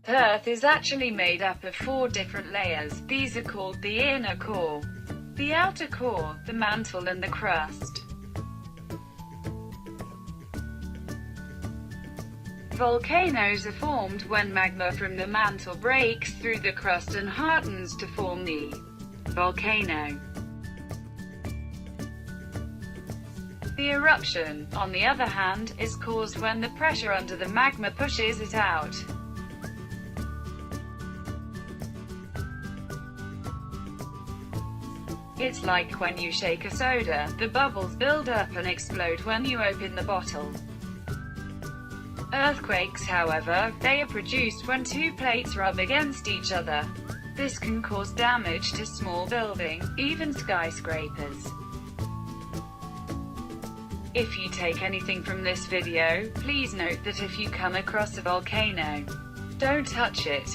Earth is actually made up of 4 different layers. These are called the inner core, the outer core, the mantle and the crust. Volcanoes are formed when magma from the mantle breaks through the crust and hardens to form the volcano. The eruption, on the other hand, is caused when the pressure under the magma pushes it out. It's like when you shake a soda, the bubbles build up and explode when you open the bottle. Earthquakes, however, they are produced when 2 plates rub against each other. This can cause damage to small buildings, even skyscrapers. If you take anything from this video, please note that if you come across a volcano, don't touch it.